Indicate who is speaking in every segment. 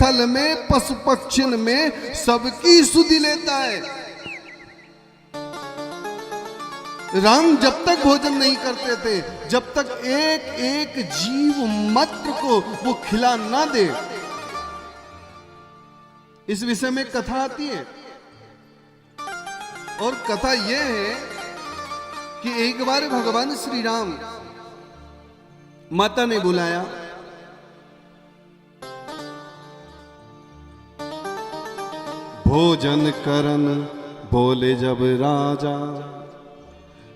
Speaker 1: थल में पशु पक्षिन में सबकी सुधि लेता है। राम जब तक भोजन नहीं करते थे, जब तक एक एक जीव मात्र को वो खिला ना दे। इस विषय में कथा आती है, और कथा यह है कि एक बार भगवान श्री राम, माता ने बुलाया, भोजन करन बोले जब राजा,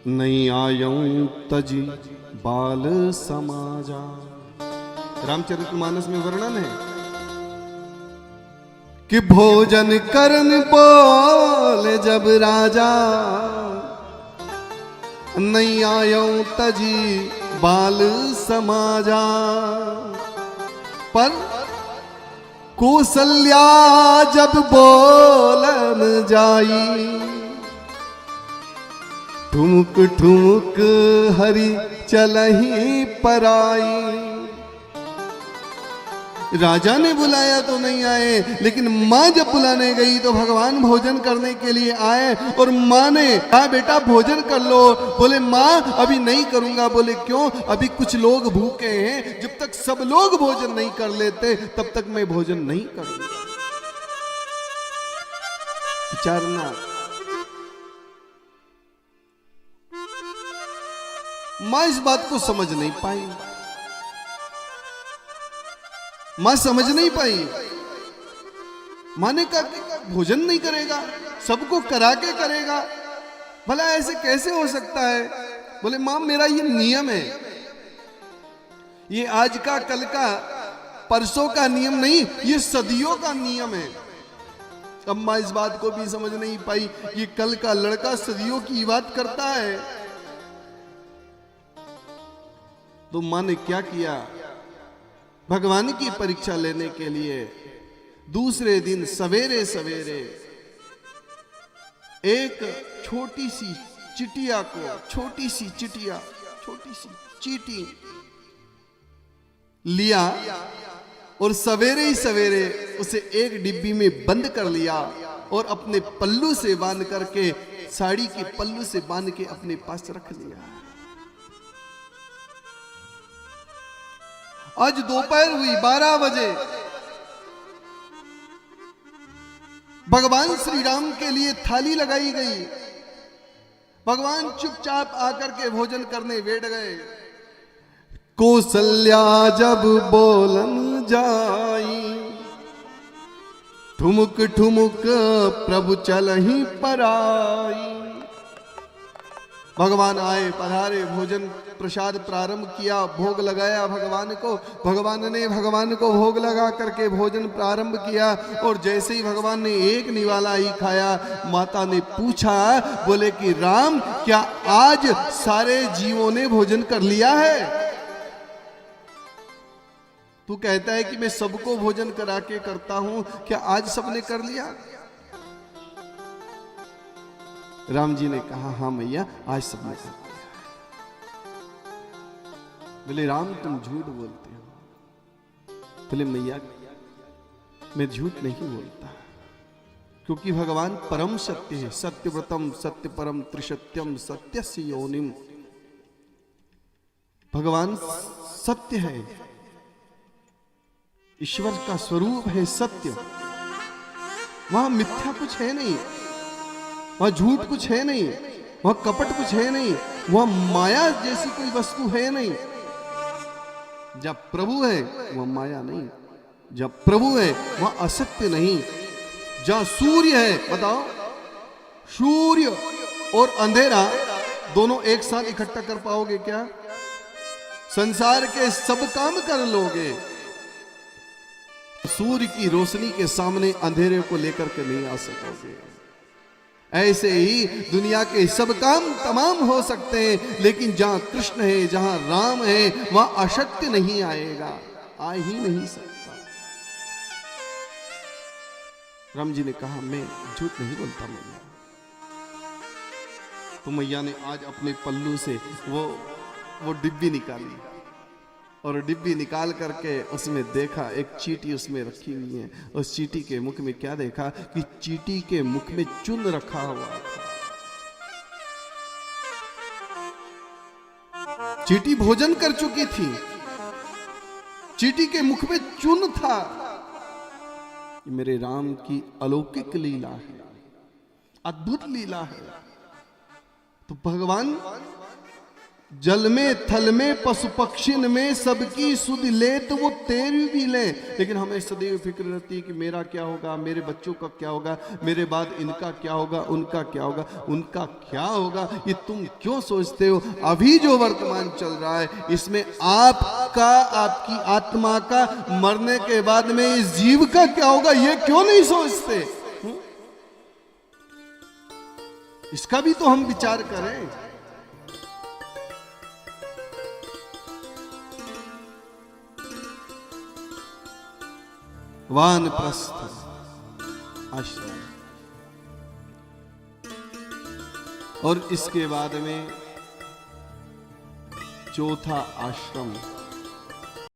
Speaker 1: नहीं आयऊं तजी बाल समाजा। रामचरितमानस में वर्णन है कि भोजन करन बोले जब राजा, नहीं आयऊं तजी बाल समाजा। पर कौशल्या जब बोलन जाई, ठुमुक ठुमुक हरि चलही पराई। राजा ने बुलाया तो नहीं आए, लेकिन माँ जब बुलाने गई तो भगवान भोजन करने के लिए आए। और माँ ने कहा बेटा भोजन कर लो। बोले माँ अभी नहीं करूंगा। बोले क्यों? अभी कुछ लोग भूखे हैं, जब तक सब लोग भोजन नहीं कर लेते तब तक मैं भोजन नहीं करूंगा। विचारना, माँ इस बात को समझ नहीं पाई, मां समझ नहीं पाई। मां ने कहा कि भोजन नहीं करेगा, सबको करा के करेगा, भला ऐसे कैसे हो सकता है? बोले मां मेरा ये नियम है, ये आज का कल का परसों का नियम नहीं, ये सदियों का नियम है। अब मां इस बात को भी समझ नहीं पाई, ये कल का लड़का सदियों की बात करता है। तो मां ने क्या किया? भगवान की परीक्षा लेने के लिए दूसरे दिन सवेरे सवेरे एक छोटी सी चिटिया को, छोटी सी चिटिया, छोटी सी चींटी लिया और सवेरे ही सवेरे उसे एक डिब्बी में बंद कर लिया और अपने पल्लू से बांध करके, साड़ी के पल्लू से बांध के अपने पास रख लिया। आज दोपहर हुई 12 बजे, भगवान श्री राम के लिए थाली लगाई गई। भगवान चुपचाप आकर के भोजन करने बैठ गए। कौशल्या जब बोलन जाई, ठुमुक ठुमुक प्रभु चलहि पराई। भगवान आए, पधारे, भोजन प्रसाद प्रारंभ किया, भोग लगाया भगवान को। भगवान ने भगवान को भोग लगा करके भोजन प्रारंभ किया। और जैसे ही भगवान ने एक निवाला ही खाया, माता ने पूछा, बोले कि राम क्या आज सारे जीवों ने भोजन कर लिया है? तू कहता है कि मैं सबको भोजन करा के करता हूं, क्या आज सबने कर लिया? राम जी ने कहा हाँ मैया आज सबने कर लिया। बोले राम तुम झूठ बोलते हो। बोले मैया मैं झूठ नहीं बोलता, क्योंकि भगवान परम सत्य है। सत्यव्रतम सत्य परम त्रिसत्यम सत्यस्य योनिम। भगवान सत्य है, ईश्वर का स्वरूप है सत्य। वहां मिथ्या कुछ है नहीं, वहां झूठ कुछ है नहीं, वहां कपट कुछ है नहीं, वहां माया जैसी कोई वस्तु है नहीं। जब प्रभु है वह माया नहीं, जब प्रभु है वह असत्य नहीं। जहां सूर्य है, बताओ सूर्य और अंधेरा दोनों एक साथ इकट्ठा कर पाओगे क्या? संसार के सब काम कर लोगे, सूर्य की रोशनी के सामने अंधेरे को लेकर के नहीं आ सकोगे। ऐसे ही दुनिया के सब काम तमाम हो सकते हैं, लेकिन जहां कृष्ण है, जहां राम है, वहां असत्य नहीं आएगा, आ ही नहीं सकता। राम जी ने कहा मैं झूठ नहीं बोलता मैया। तो मैया ने आज अपने पल्लू से वो डिब्बी निकाली और डिब्बी निकाल करके उसमें देखा एक चींटी उसमें रखी हुई है। उस चींटी के मुख में क्या देखा कि चींटी के मुख में चून रखा हुआ था। चींटी भोजन कर चुकी थी, चींटी के मुख में चून था। मेरे राम की अलौकिक लीला है, अद्भुत लीला है। तो भगवान जल में थल में पशु पक्षिन में सबकी सुध ले तो वो तेरी भी ले, लेकिन हमें सदैव फिक्र रहती है कि मेरा क्या होगा, मेरे बच्चों का क्या होगा, मेरे बाद इनका क्या होगा, उनका क्या होगा, उनका क्या होगा। ये तुम क्यों सोचते हो? अभी जो वर्तमान चल रहा है इसमें आपका, आपकी आत्मा का मरने के बाद में इस जीव का क्या होगा, ये क्यों नहीं सोचते? इसका भी तो हम विचार करें। वानप्रस्थ आश्रम, और इसके बाद में चौथा आश्रम